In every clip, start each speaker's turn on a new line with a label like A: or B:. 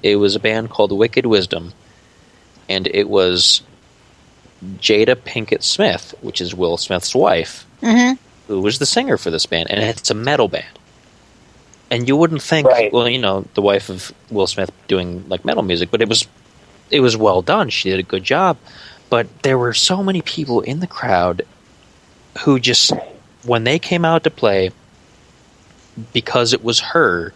A: It was a band called Wicked Wisdom, and it was Jada Pinkett Smith, which is Will Smith's wife, who was the singer for this band, and it's a metal band. And you wouldn't think, well, you know, the wife of Will Smith doing like metal music, but it was well done. She did a good job. But there were so many people in the crowd who just, when they came out to play, because it was her,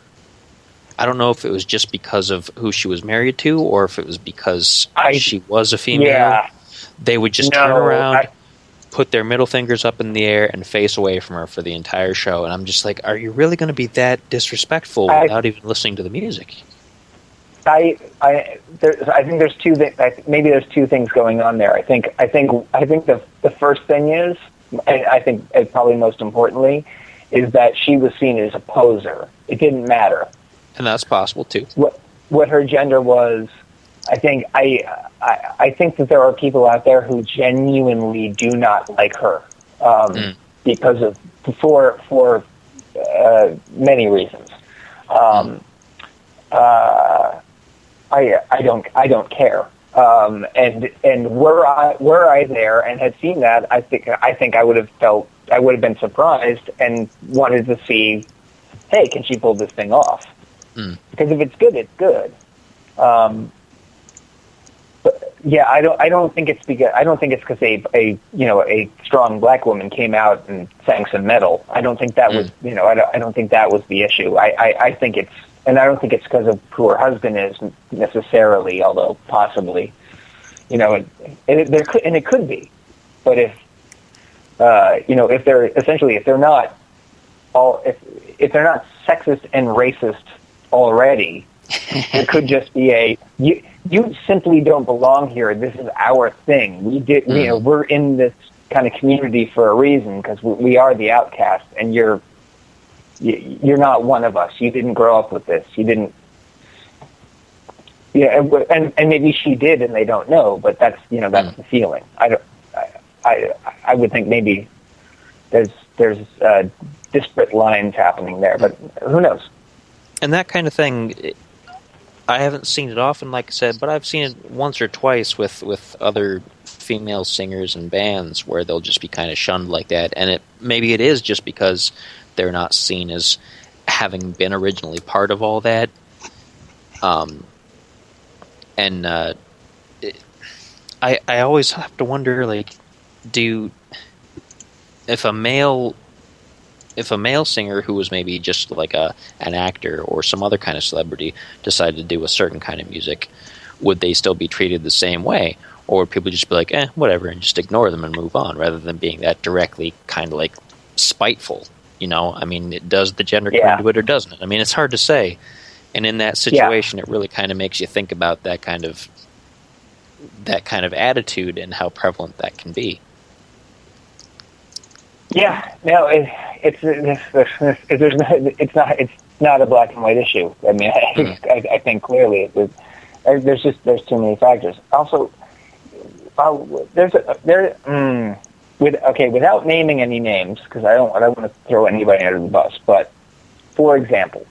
A: I don't know if it was just because of who she was married to or if it was because she was a female. Yeah. They would just turn around, put their middle fingers up in the air, and face away from her for the entire show. And I'm just like, are you really going to be that disrespectful without even listening to the music?
B: I think there's two. Maybe there's two things going on there. I think the first thing is, and I think probably most importantly, is that she was seen as a poser. It didn't matter.
A: And that's possible too.
B: What her gender was, I think that there are people out there who genuinely do not like her because of for many reasons. I don't care. And were I there and had seen that, I think I would have been surprised and wanted to see, hey, can she pull this thing off? Because if it's good, it's good. But yeah, I don't think it's because a strong black woman came out and sang some metal. I don't think that was I don't think that was the issue. I think it's, and I don't think it's because of who her husband is necessarily, although possibly, it could be. But if if they're not sexist and racist already, it could just be you simply don't belong here. This is our thing. We're in this kind of community for a reason because we are the outcast, and you're not one of us. You didn't grow up with this. You didn't. Yeah, and maybe she did, and they don't know. But that's the feeling. I would think maybe there's disparate lines happening there, but who knows?
A: And that kind of thing, I haven't seen it often, like I said, but I've seen it once or twice with other female singers and bands where they'll just be kind of shunned like that. And maybe it is just because they're not seen as having been originally part of all that. I always have to wonder, like, if a male singer who was maybe just like an actor or some other kind of celebrity decided to do a certain kind of music, would they still be treated the same way? Or would people just be like, whatever, and just ignore them and move on, rather than being that directly kind of like spiteful? I mean, does the gender come into it or doesn't it? I mean, it's hard to say. And in that situation, it really kind of makes you think about that kind of attitude and how prevalent that can be.
B: Yeah, no, it's not a black and white issue. I mean, I think clearly there's too many factors. Also, without naming any names, because I don't want to throw anybody under the bus. But for example,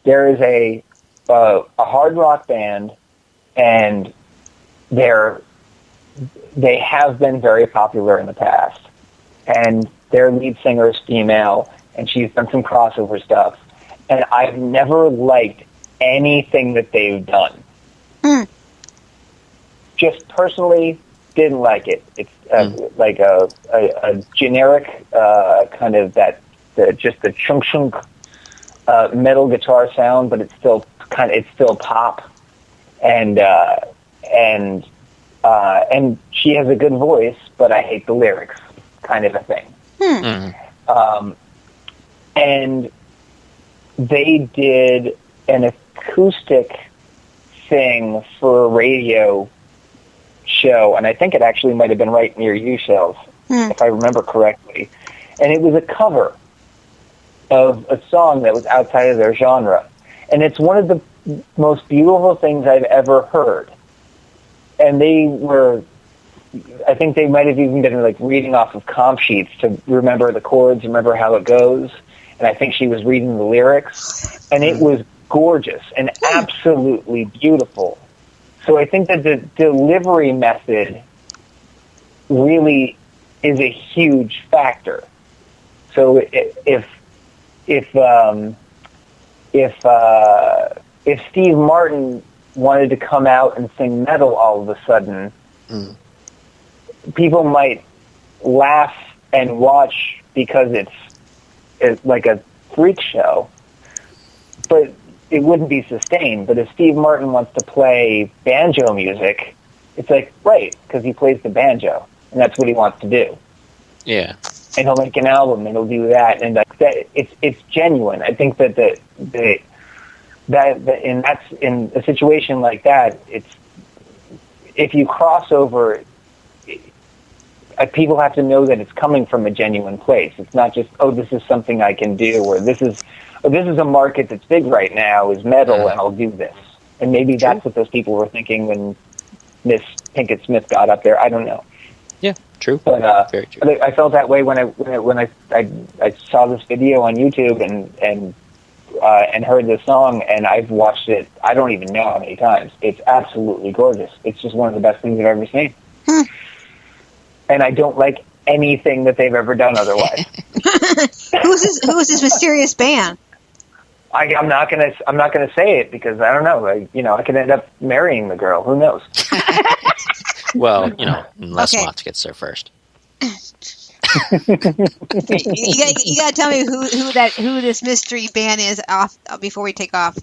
B: there is a hard rock band, and they have been very popular in the past. And their lead singer is female, and she's done some crossover stuff. And I've never liked anything that they've done. Just personally, didn't like it. It's like a generic kind of just the chunk metal guitar sound, but it's still pop. And she has a good voice, but I hate the lyrics. Kind of a thing. And they did an acoustic thing for a radio show, and I think it actually might have been right near you, Shels, if I remember correctly. And it was a cover of a song that was outside of their genre. And it's one of the most beautiful things I've ever heard. And I think they might have even been like reading off of comp sheets to remember the chords, remember how it goes. And I think she was reading the lyrics, and it was gorgeous and absolutely beautiful. So I think that the delivery method really is a huge factor. So if Steve Martin wanted to come out and sing metal all of a sudden, people might laugh and watch because it's like a freak show, but it wouldn't be sustained. But if Steve Martin wants to play banjo music, it's like, right, because he plays the banjo, and that's what he wants to do.
A: Yeah.
B: And he'll make an album, and he'll do that, and like that, it's genuine. I think that in a situation like that, it's if you cross over, people have to know that it's coming from a genuine place. It's not just, oh, this is something I can do, or this is a market that's big right now, is metal, and I'll do this. And maybe that's what those people were thinking when Miss Pinkett Smith got up there. I don't know.
A: Yeah, true.
B: But
A: very true.
B: I felt that way when I saw this video on YouTube and heard this song, and I've watched it, I don't even know how many times. It's absolutely gorgeous. It's just one of the best things I've ever seen. And I don't like anything that they've ever done otherwise.
C: Who's this mysterious band?
B: I'm not gonna say it because I don't know. I could end up marrying the girl. Who knows?
A: Well, unless Mott's gets there first.
C: You gotta tell me who this mystery band is off before we take off.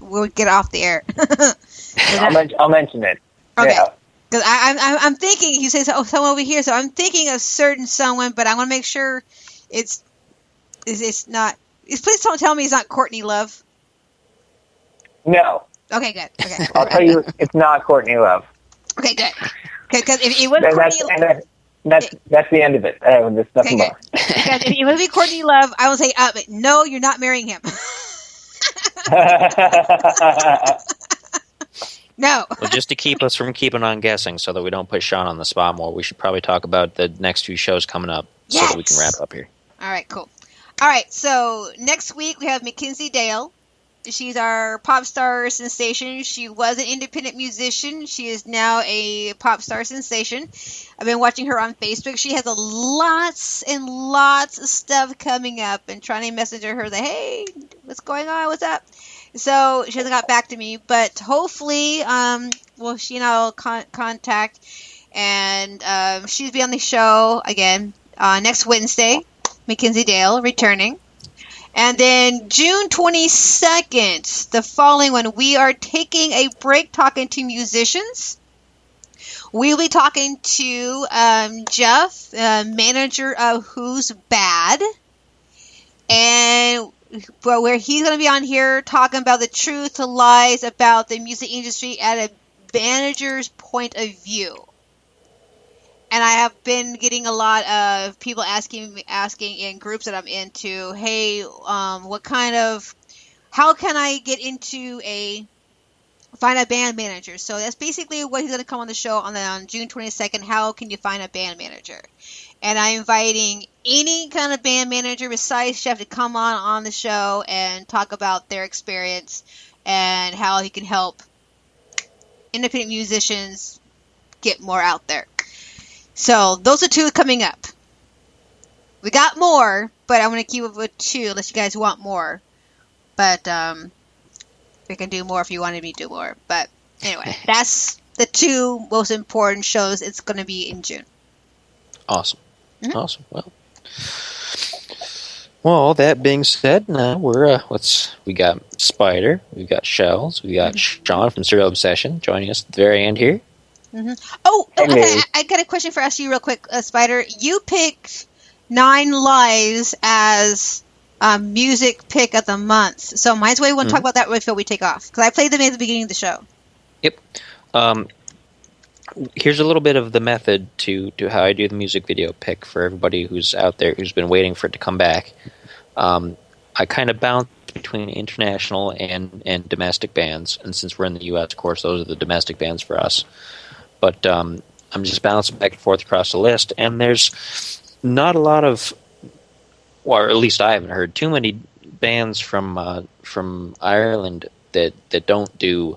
C: We'll get off the air.
B: I'll mention it.
C: Okay.
B: Yeah.
C: Because I'm thinking, you say, oh, someone over here, so I'm thinking of certain someone, but I want to make sure it's not. Please don't tell me it's not Courtney Love.
B: No.
C: Okay, good. Okay.
B: I'll tell you, it's not Courtney Love.
C: Okay, good. Because if it was Courtney Love,
B: that's the end of it. There's nothing more.
C: Because if it would be Courtney Love, I would say, no, you're not marrying him. No.
A: Well, just to keep us from keeping on guessing so that we don't put Sean on the spot more, we should probably talk about the next few shows coming up so that we can wrap up here.
C: All right, cool. All right, so next week we have Mackenzie Dale. She's our pop star sensation. She was an independent musician. She is now a pop star sensation. I've been watching her on Facebook. She has lots and lots of stuff coming up, and trying to message her that, hey, what's going on? What's up? So she hasn't got back to me, but hopefully, she and I'll contact, and she'll be on the show again next Wednesday. Mackenzie Dale returning. And then June 22nd, the following one, we are taking a break talking to musicians. We'll be talking to Jeff, manager of Who's Bad. And where he's going to be on here talking about the truth to lies about the music industry at a manager's point of view. And I have been getting a lot of people asking in groups that I'm into, hey, how can I get into find a band manager? So that's basically what he's going to come on the show on June 22nd. How can you find a band manager? And I'm inviting any kind of band manager besides Chef to come on the show and talk about their experience and how he can help independent musicians get more out there. So those are two coming up. We got more, but I'm going to keep it with two unless you guys want more. But we can do more if you wanted me to do more. But anyway, that's the two most important shows. It's going to be in June.
A: Awesome. Mm-hmm. Awesome. Well, that being said, now we got Spider, we got Shels, we got Sean from Serial Obsession joining us at the very end here.
C: Mm-hmm. I got a question for you real quick, Spider. You picked 9 Lives as music pick of the month, so might as well want to talk about that before we take off, because I played them at the beginning of the show. Yep.
A: Here's a little bit of the method to how I do the music video pick for everybody who's out there who's been waiting for it to come back. I kind of bounce between international and domestic bands, and since we're in the U.S., of course, those are the domestic bands for us. But I'm just bouncing back and forth across the list, and there's not a lot of, or at least I haven't heard too many bands from Ireland that don't do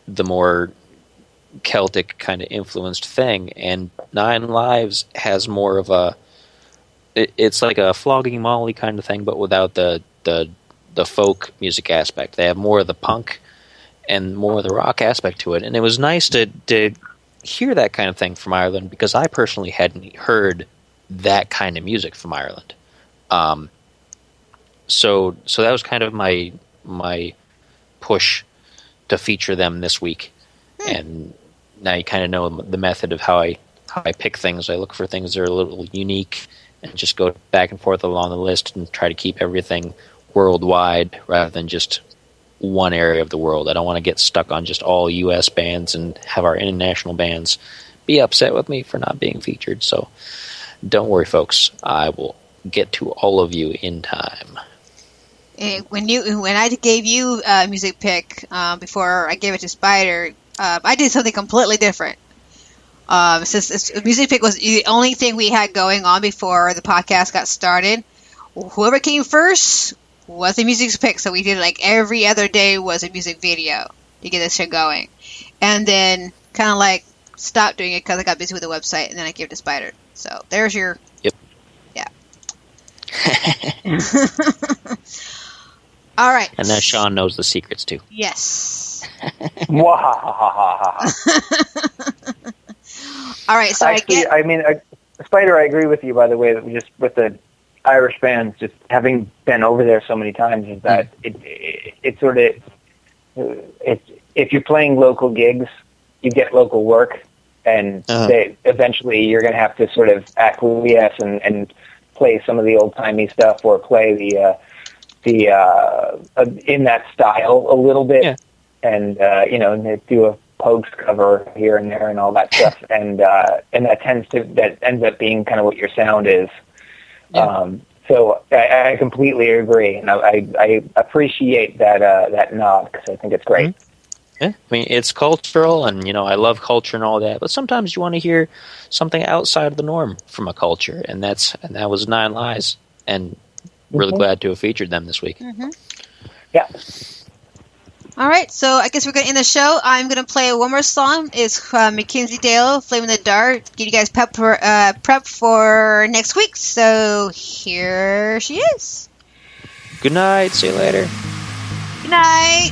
A: the more Celtic kind of influenced thing, and Nine Lives has more of a it's like a Flogging Molly kind of thing, but without the folk music aspect. They have more of the punk and more of the rock aspect to it, and it was nice to hear that kind of thing from Ireland, because I personally hadn't heard that kind of music from Ireland. So that was kind of my push to feature them this week. And now you kind of know the method of how I pick things. I look for things that are a little unique and just go back and forth along the list and try to keep everything worldwide rather than just one area of the world. I don't want to get stuck on just all U.S. bands and have our international bands be upset with me for not being featured. So don't worry, folks. I will get to all of you in time.
C: When I gave you a music pick before I gave it to Spider, I did something completely different. Since music pick was the only thing we had going on before the podcast got started, whoever came first was a music pick. So we did like every other day was a music video to get this shit going, and then kind of like stopped doing it because I got busy with the website, and then I gave it to Spider. So there's your yeah. All right.
A: And now Sean knows the secrets too.
C: Yes.
B: All
C: right. So
B: actually, Spider, I agree with you. By the way, that we just with the Irish bands, just having been over there so many times, is that it sort of if you're playing local gigs, you get local work, and eventually you're going to have to sort of acquiesce and play some of the old timey stuff, or play the in that style a little bit, and do a Pogues cover here and there and all that stuff, and that ends up being kind of what your sound is. So I completely agree, and I appreciate that nod, because I think it's great.
A: Mm-hmm. Yeah, I mean, it's cultural, and I love culture and all that, but sometimes you want to hear something outside of the norm from a culture, and that was Nine Lives, and really glad to have featured them this week.
C: Mm-hmm.
B: Yeah.
C: All right, so I guess we're going to end the show. I'm going to play one more song. It's Mackenzie Dale, Flame in the Dark. Get you guys prep for next week. So here she is.
A: Good night. See you later.
C: Good night.